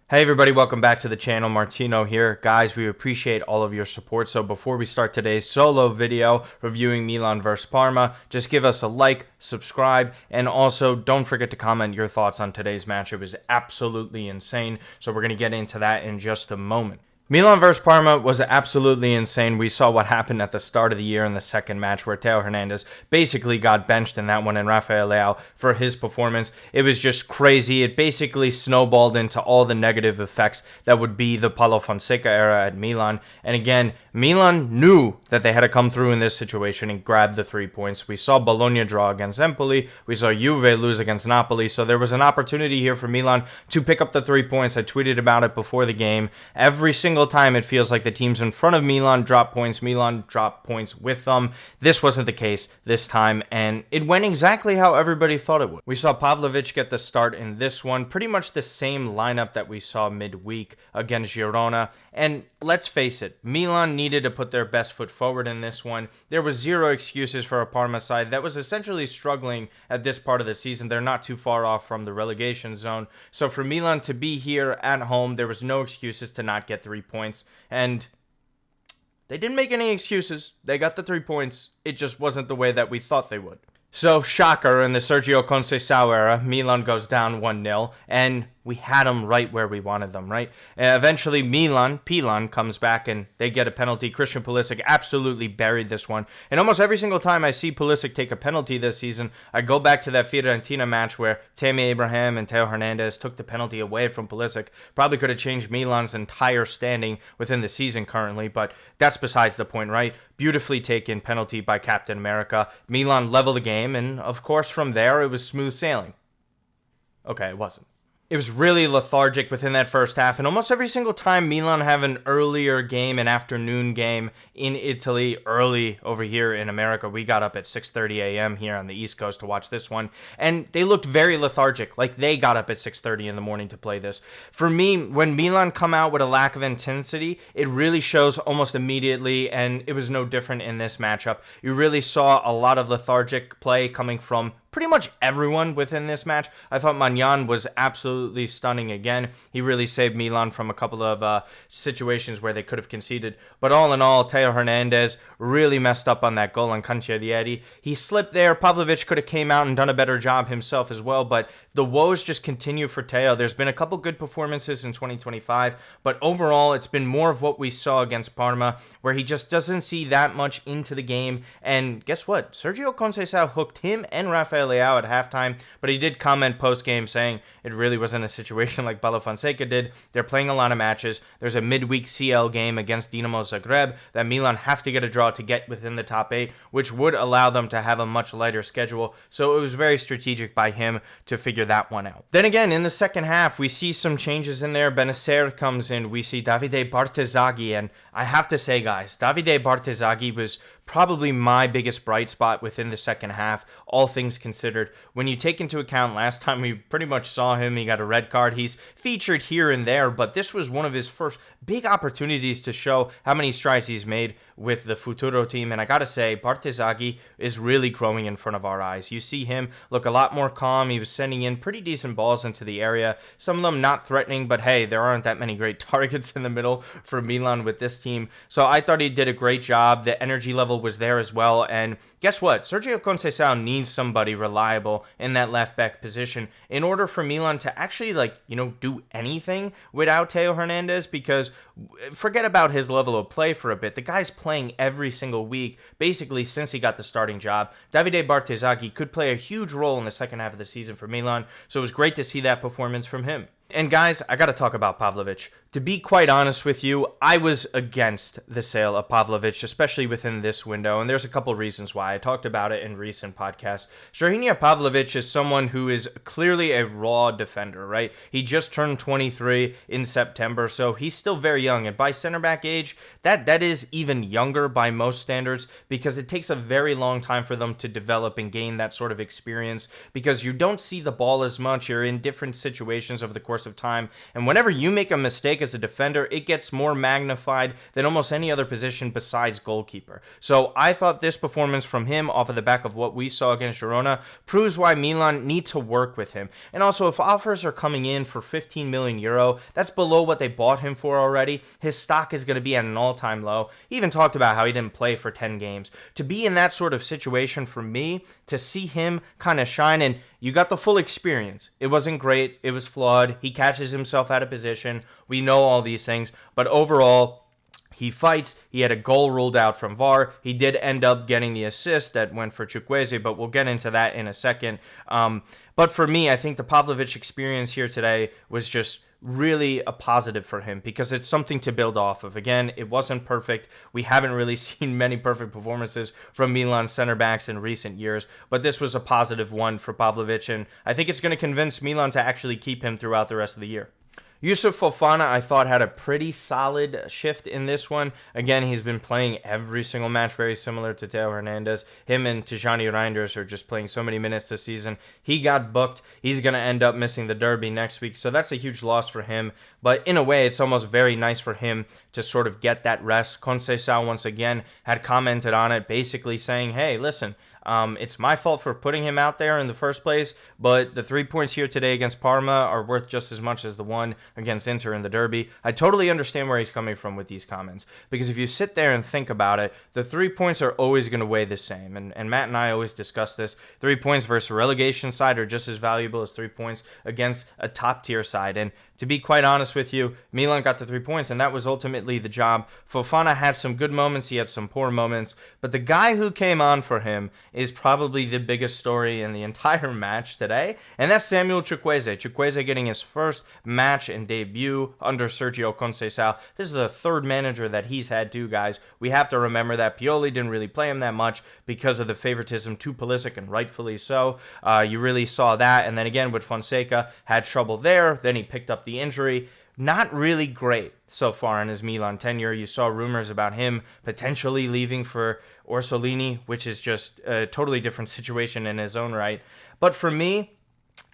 Hey everybody, welcome back to the channel. Martino here. Guys, we appreciate all of your support. So before we start today's solo video reviewing Milan vs Parma, just give us a like, subscribe, and also don't forget to comment your thoughts on today's match. It was absolutely insane. So we're going to get into that in just a moment. Milan vs Parma was absolutely insane. We saw what happened at the start of the year in the second match where Theo Hernandez basically got benched in that one and Rafael Leao for his performance. It was just crazy. It basically snowballed into all the negative effects that would be the Paulo Fonseca era at Milan. And again, Milan knew that they had to come through in this situation and grab the 3 points. We saw Bologna draw against Empoli. We saw Juve lose against Napoli. So there was an opportunity here for Milan to pick up the 3 points. I tweeted about it before the game. Every single time it feels like the teams in front of Milan drop points with them. This wasn't the case this time, and it went exactly how everybody thought it would. We saw Pavlovich get the start in this one, pretty much the same lineup that we saw midweek against Girona, and let's face it, Milan needed to put their best foot forward in this one. There was zero excuses for a Parma side that was essentially struggling at this part of the season. They're not too far off from the relegation zone, so for Milan to be here at home, there was no excuses to not get 3 points. And they didn't make any excuses. They got the 3 points. It just wasn't the way that we thought they would. So, shocker, in the Sergio Conceição era, Milan goes down 1-0, and we had them right where we wanted them, right? Eventually, Milan comes back, and they get a penalty. Christian Pulisic absolutely buried this one. And almost every single time I see Pulisic take a penalty this season, I go back to that Fiorentina match where Tammy Abraham and Theo Hernandez took the penalty away from Pulisic. Probably could have changed Milan's entire standing within the season currently, but that's besides the point, right? Beautifully taken penalty by Captain America. Milan leveled the game, and of course from there it was smooth sailing. Okay, it wasn't. It was really lethargic within that first half, and almost every single time Milan have an earlier game, an afternoon game in Italy, early over here in America. We got up at 6:30 a.m. here on the East Coast to watch this one, and they looked very lethargic, like they got up at 6:30 in the morning to play this. For me, when Milan come out with a lack of intensity, it really shows almost immediately, and it was no different in this matchup. You really saw a lot of lethargic play coming from pretty much everyone within this match. I thought Maignan was absolutely stunning again. He really saved Milan from a couple of situations where they could have conceded. But all in all, Theo Hernandez really messed up on that goal on Cancellieri. He slipped there. Pavlovich could have came out and done a better job himself as well, but the woes just continue for Theo. There's been a couple good performances in 2025, but overall, it's been more of what we saw against Parma, where he just doesn't see that much into the game. And guess what? Sergio Conceição hooked him and Rafael Leao at halftime, but he did comment post-game saying it really wasn't a situation like Paulo Fonseca did. They're playing a lot of matches. There's a midweek CL game against Dinamo Zagreb that Milan have to get a draw to get within the top 8, which would allow them to have a much lighter schedule. So it was very strategic by him to figure that one out. Then again, in the second half, we see some changes in there. Benacer comes in. We see Davide Bartezaghi, and I have to say, guys, Davide Bartezaghi was probably my biggest bright spot within the second half, all things considered. When you take into account last time we pretty much saw him, he got a red card. He's featured here and there, but this was one of his first big opportunities to show how many strides he's made with the Futuro team. And I gotta say, Bartezaghi is really growing in front of our eyes. You see him look a lot more calm. He was sending in pretty decent balls into the area. Some of them not threatening, but hey, there aren't that many great targets in the middle for Milan with this team. So I thought he did a great job. The energy level was there as well. And guess what? Sergio Conceição needs somebody reliable in that left back position in order for Milan to actually, do anything without Theo Hernandez, because forget about his level of play for a bit. The guy's playing every single week, basically since he got the starting job. Davide Bartezaghi could play a huge role in the second half of the season for Milan, so it was great to see that performance from him. And guys, I got to talk about Pavlovich. To be quite honest with you, I was against the sale of Pavlovich, especially within this window, and there's a couple reasons why. I talked about it in recent podcasts. Strahinja Pavlovich is someone who is clearly a raw defender, right? He just turned 23 in September, so he's still very young, and by center back age, that is even younger by most standards, because it takes a very long time for them to develop and gain that sort of experience, because you don't see the ball as much. You're in different situations over the course of time, and whenever you make a mistake, make as a defender, it gets more magnified than almost any other position besides goalkeeper. So I thought this performance from him, off of the back of what we saw against Girona, proves why Milan need to work with him. And also, if offers are coming in for 15 million euro, that's below what they bought him for already. His stock is going to be at an all-time low. He even talked about how he didn't play for 10 games. To be in that sort of situation, for me, to see him kind of shine, and you got the full experience. It wasn't great. It was flawed. He catches himself out of position. We know all these things. But overall, he fights. He had a goal ruled out from VAR. He did end up getting the assist that went for Chukwueze, but we'll get into that in a second. But for me, I think the Pavlovich experience here today was just really a positive for him because it's something to build off of. Again, it wasn't perfect. We haven't really seen many perfect performances from Milan center backs in recent years, but this was a positive one for Pavlovich, and I think it's going to convince Milan to actually keep him throughout the rest of the year. Yusuf Fofana, I thought, had a pretty solid shift in this one. Again, he's been playing every single match, very similar to Theo Hernandez. Him and Tijani Reinders are just playing so many minutes this season. He got booked. He's going to end up missing the derby next week, so that's a huge loss for him. But in a way, it's almost very nice for him to sort of get that rest. Conceição, once again, had commented on it, basically saying, hey, listen, it's my fault for putting him out there in the first place, but the 3 points here today against Parma are worth just as much as the one against Inter in the derby. I totally understand where he's coming from with these comments, because if you sit there and think about it, the 3 points are always going to weigh the same, and Matt and I always discuss this. 3 points versus a relegation side are just as valuable as 3 points against a top-tier side, and to be quite honest with you, Milan got the 3 points, and that was ultimately the job. Fofana had some good moments, he had some poor moments, but the guy who came on for him is probably the biggest story in the entire match today, and that's Samuel Chukwueze. Chukwueze getting his first match and debut under Sergio Conceição. This is the third manager that he's had too, guys. We have to remember that Pioli didn't really play him that much because of the favoritism to Pulisic, and rightfully so. You really saw that, and then again with Fonseca, had trouble there, then he picked up the injury. Not really great so far in his Milan tenure. You saw rumors about him potentially leaving for Orsolini, which is just a totally different situation in his own right. But for me,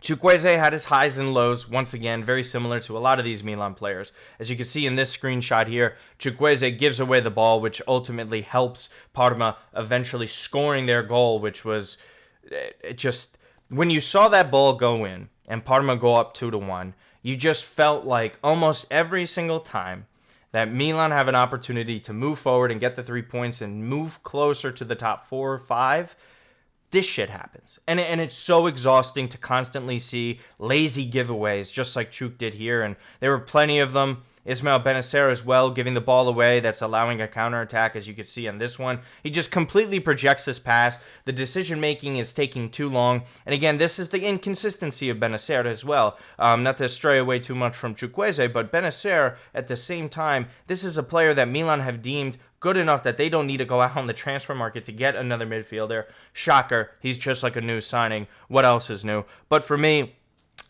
Chukwueze had his highs and lows, once again, very similar to a lot of these Milan players. As you can see in this screenshot here, Chukwueze gives away the ball, which ultimately helps Parma eventually scoring their goal, which was just, when you saw that ball go in and Parma go up 2-1, you just felt like almost every single time that Milan have an opportunity to move forward and get the 3 points and move closer to the top 4 or 5, this shit happens. And it's so exhausting to constantly see lazy giveaways, just like Chuk did here, and there were plenty of them. Ismail Benacer as well, giving the ball away. That's allowing a counterattack, as you could see on this one. He just completely projects this pass. The decision-making is taking too long. And again, this is the inconsistency of Benacer as well. Not to stray away too much from Chukwueze, but Benacer, at the same time, this is a player that Milan have deemed good enough that they don't need to go out on the transfer market to get another midfielder. Shocker, he's just like a new signing. What else is new? But for me,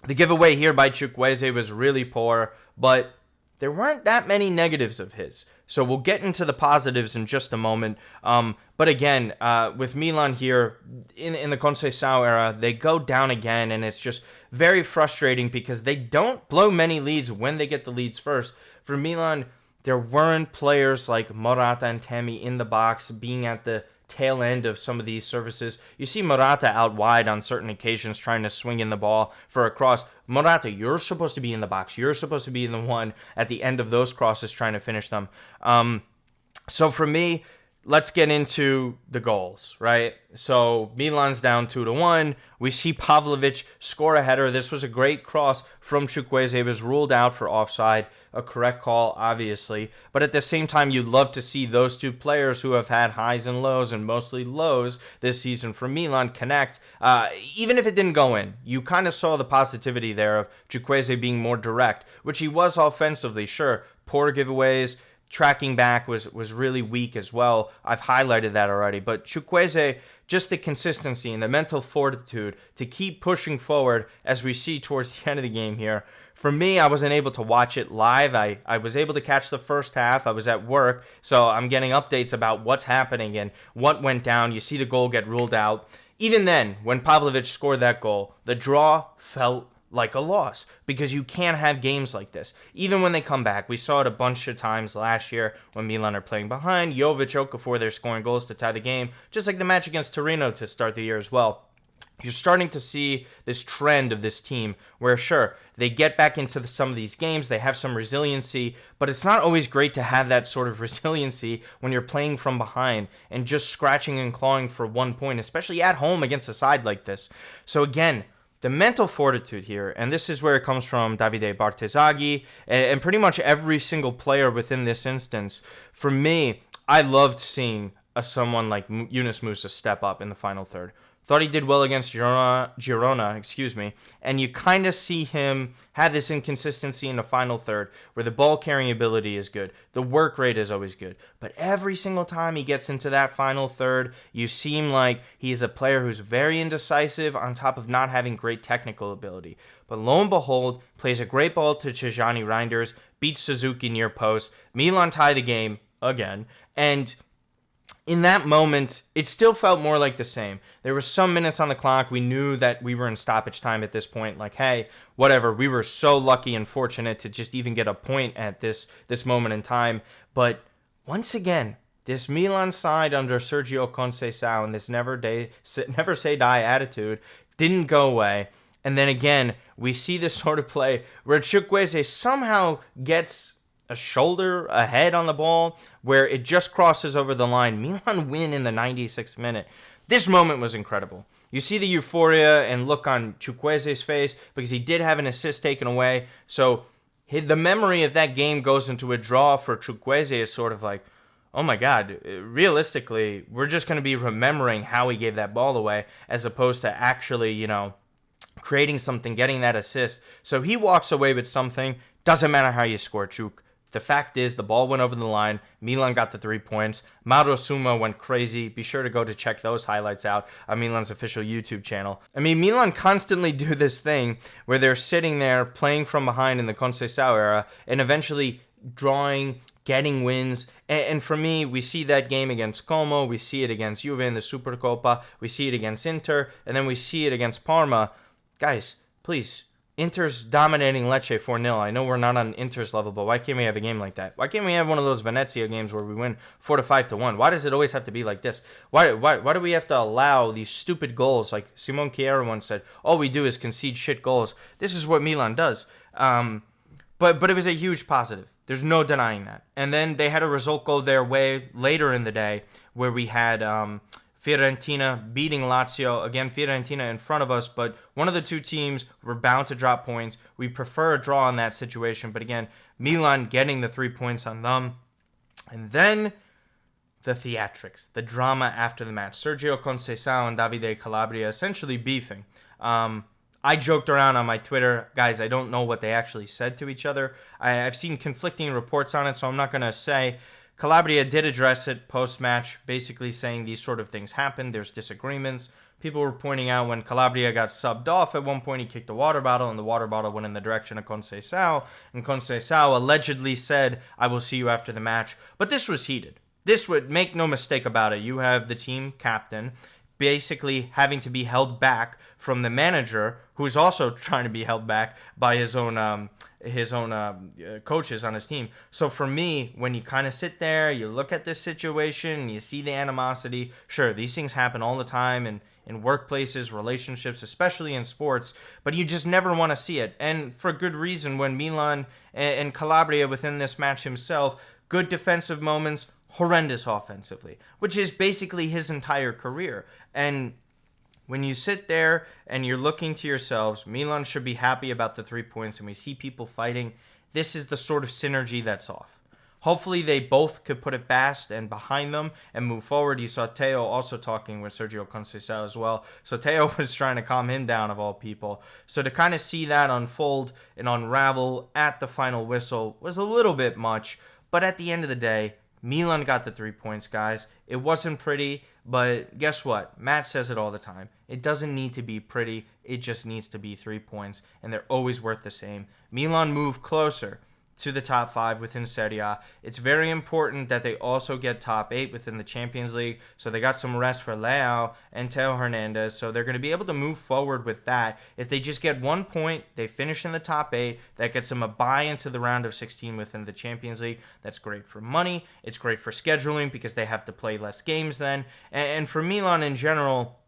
the giveaway here by Chukwueze was really poor, but there weren't that many negatives of his. So we'll get into the positives in just a moment. But again, with Milan here, in the Conceição era, they go down again, and it's just very frustrating because they don't blow many leads when they get the leads first. For Milan, there weren't players like Morata and Tammy in the box being at the tail end of some of these services. You see Morata out wide on certain occasions trying to swing in the ball for a cross. Morata, you're supposed to be in the box. You're supposed to be the one at the end of those crosses trying to finish them. So for me, let's get into the goals, right? So Milan's down 2-1. We see Pavlovich score a header. This was a great cross from Chukwueze. It was ruled out for offside. A correct call, obviously. But at the same time, you'd love to see those two players who have had highs and lows, and mostly lows this season for Milan, connect. Even if it didn't go in, you kind of saw the positivity there of Chukwueze being more direct, which he was offensively, sure. Poor giveaways. Tracking back was really weak as well. I've highlighted that already. But Chukwueze, just the consistency and the mental fortitude to keep pushing forward as we see towards the end of the game here. For me, I wasn't able to watch it live. I was able to catch the first half. I was at work, so I'm getting updates about what's happening and what went down. You see the goal get ruled out. Even then, when Pavlovich scored that goal, the draw felt like a loss, because you can't have games like this. Even when they come back, we saw it a bunch of times last year when Milan are playing behind. Jovic, Okafor, they're scoring goals to tie the game, just like the match against Torino to start the year as well. You're starting to see this trend of this team where, sure, they get back into some of these games, they have some resiliency, but it's not always great to have that sort of resiliency when you're playing from behind and just scratching and clawing for 1 point, especially at home against a side like this. So again, the mental fortitude here, and this is where it comes from Davide Bartesaghi and pretty much every single player within this instance. For me, I loved seeing someone like Yunus Musa step up in the final third. Thought he did well against Girona, and you kind of see him have this inconsistency in the final third where the ball carrying ability is good, the work rate is always good, but every single time he gets into that final third, you seem like he's a player who's very indecisive on top of not having great technical ability. But lo and behold, plays a great ball to Tijani Reinders, beats Suzuki near post, Milan tie the game again, and in that moment, it still felt more like the same. There were some minutes on the clock. We knew that we were in stoppage time at this point. Like, hey, whatever. We were so lucky and fortunate to just even get a point at this moment in time. But once again, this Milan side under Sergio Conceição and this never say die attitude didn't go away. And then again, we see this sort of play where Chukwueze somehow gets a shoulder, a head on the ball, where it just crosses over the line. Milan win in the 96th minute. This moment was incredible. You see the euphoria and look on Chukwueze's face because he did have an assist taken away. So the memory of that game goes into a draw for Chukwueze is sort of like, oh my God, realistically, we're just going to be remembering how he gave that ball away as opposed to actually, creating something, getting that assist. So he walks away with something. Doesn't matter how you score, Chuk. The fact is, the ball went over the line. Milan got the 3 points. Mauro Suma went crazy. Be sure to go to check those highlights out on Milan's official YouTube channel. I mean, Milan constantly do this thing where they're sitting there playing from behind in the Conceição era and eventually drawing, getting wins. And for me, we see that game against Como. We see it against Juve in the Supercoppa. We see it against Inter. And then we see it against Parma. Guys, please. Inter's dominating Lecce 4-0. I know we're not on Inter's level, but why can't we have a game like that? Why can't we have one of those Venezia games where we win 4-5-1? Why does it always have to be like this? Why do we have to allow these stupid goals? Like Simon Kjær once said, all we do is concede shit goals. This is what Milan does. But it was a huge positive. There's no denying that. And then they had a result go their way later in the day where we had Fiorentina beating Lazio. Again, Fiorentina in front of us, but one of the two teams were bound to drop points. We prefer a draw in that situation, but again, Milan getting the 3 points on them. And then the theatrics, the drama after the match. Sergio Conceição and Davide Calabria essentially beefing. I joked around on my Twitter, guys, I don't know what they actually said to each other. I've seen conflicting reports on it, so I'm not going to say. Calabria did address it post-match, basically saying these sort of things happen. There's disagreements. People were pointing out when Calabria got subbed off, at one point he kicked a water bottle, and the water bottle went in the direction of Conceição, and Conceição allegedly said, I will see you after the match. But this was heated. This would, make no mistake about it, you have the team captain basically having to be held back from the manager, who's also trying to be held back by his own coaches on his team. So for me, when you kind of sit there, you look at this situation, you see the animosity. Sure, these things happen all the time in workplaces, relationships, especially in sports, but you just never want to see it. And for good reason, when Milan and Calabria within this match himself, good defensive moments, horrendous offensively, which is basically his entire career. And when you sit there and you're looking to yourselves, Milan should be happy about the 3 points, and we see people fighting. This is the sort of synergy that's off. Hopefully they both could put it past and behind them and move forward. You saw Teo also talking with Sergio Conceição as well. So Teo was trying to calm him down, of all people. So to kind of see that unfold and unravel at the final whistle was a little bit much. But at the end of the day, Milan got the 3 points, guys. It wasn't pretty, but guess what? Matt says it all the time. It doesn't need to be pretty. It just needs to be 3 points, and they're always worth the same. Milan moved closer to the top 5 within Serie A. It's very important that they also get top 8 within the Champions League. So they got some rest for Leao and Teo Hernandez. So they're going to be able to move forward with that. If they just get 1 point, they finish in the top 8. That gets them a bye into the round of 16 within the Champions League. That's great for money. It's great for scheduling because they have to play less games then. And for Milan in general,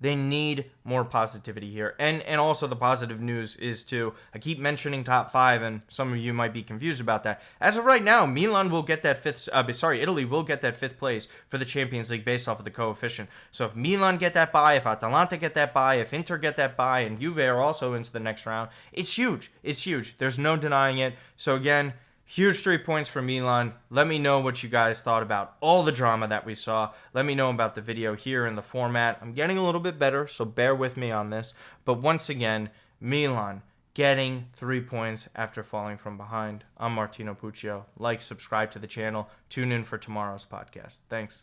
they need more positivity here. And also the positive news is too, I keep mentioning top 5, and some of you might be confused about that. As of right now, Italy will get that 5th place for the Champions League based off of the coefficient. So if Milan get that bye, if Atalanta get that bye, if Inter get that bye, and Juve are also into the next round, it's huge. It's huge. There's no denying it. So again, huge 3 points for Milan. Let me know what you guys thought about all the drama that we saw. Let me know about the video here in the format. I'm getting a little bit better, so bear with me on this. But once again, Milan getting 3 points after falling from behind. I'm Martino Puccio. Like, subscribe to the channel. Tune in for tomorrow's podcast. Thanks.